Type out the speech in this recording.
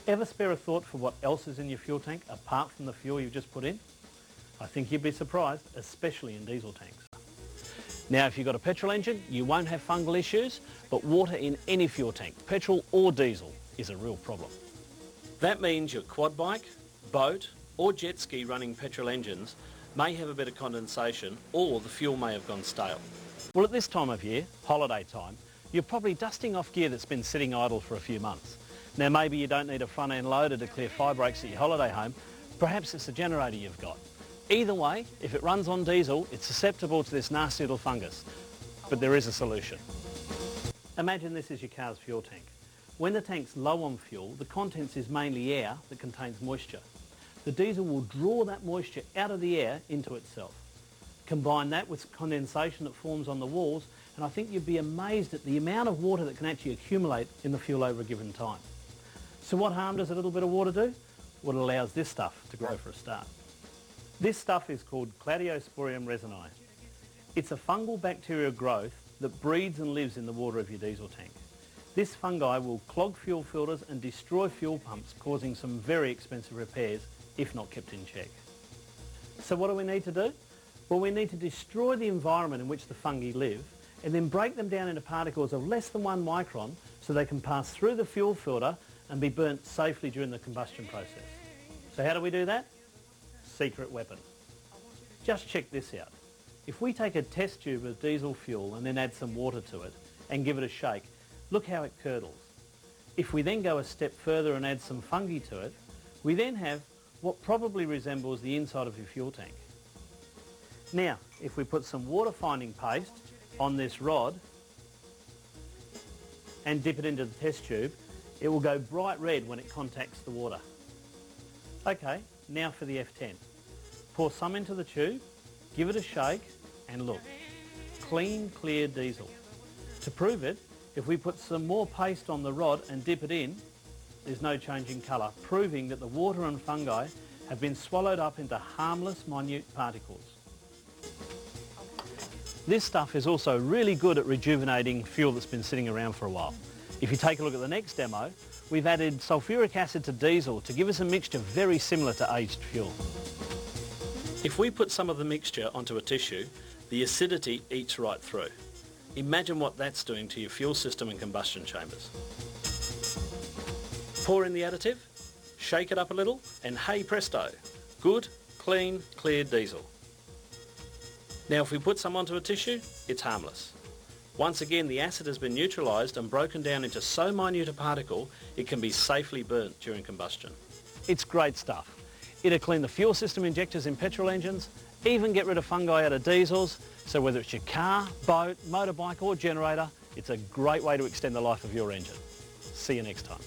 Ever spare a thought for what else is in your fuel tank apart from the fuel you've just put in? I think you'd be surprised, especially in diesel tanks. Now, if you've got a petrol engine, you won't have fungal issues, but water in any fuel tank, petrol or diesel, is a real problem. That means your quad bike, boat or jet ski running petrol engines may have a bit of condensation, or the fuel may have gone stale. Well, at this time of year, holiday time, you're probably dusting off gear that's been sitting idle for a few months. Now, maybe you don't need a front end loader to clear fire breaks at your holiday home. Perhaps it's a generator you've got. Either way, if it runs on diesel, it's susceptible to this nasty little fungus. But there is a solution. Imagine this is your car's fuel tank. When the tank's low on fuel, the contents is mainly air that contains moisture. The diesel will draw that moisture out of the air into itself. Combine that with condensation that forms on the walls, and I think you'd be amazed at the amount of water that can actually accumulate in the fuel over a given time. So what harm does a little bit of water do? Well, it allows this stuff to grow for a start. This stuff is called Cladiosporium resini. It's a fungal bacterial growth that breeds and lives in the water of your diesel tank. This fungi will clog fuel filters and destroy fuel pumps, causing some very expensive repairs if not kept in check. So what do we need to do? Well, we need to destroy the environment in which the fungi live and then break them down into particles of less than 1 micron so they can pass through the fuel filter and be burnt safely during the combustion process. So how do we do that? Secret weapon. Just check this out. If we take a test tube of diesel fuel and then add some water to it and give it a shake, look how it curdles. If we then go a step further and add some fungi to it, we then have what probably resembles the inside of your fuel tank. Now, if we put some water finding paste on this rod and dip it into the test tube, it will go bright red when it contacts the water. Okay, now for the F10. Pour some into the tube, give it a shake, and look, clean, clear diesel. To prove it, if we put some more paste on the rod and dip it in, there's no change in colour, proving that the water and fungi have been swallowed up into harmless, minute particles. This stuff is also really good at rejuvenating fuel that's been sitting around for a while. If you take a look at the next demo, we've added sulfuric acid to diesel to give us a mixture very similar to aged fuel. If we put some of the mixture onto a tissue, the acidity eats right through. Imagine what that's doing to your fuel system and combustion chambers. Pour in the additive, shake it up a little, and hey presto, good, clean, clear diesel. Now if we put some onto a tissue, it's harmless. Once again, the acid has been neutralised and broken down into so minute a particle it can be safely burnt during combustion. It's great stuff. It'll clean the fuel system injectors in petrol engines, even get rid of fungi out of diesels, so whether it's your car, boat, motorbike or generator, it's a great way to extend the life of your engine. See you next time.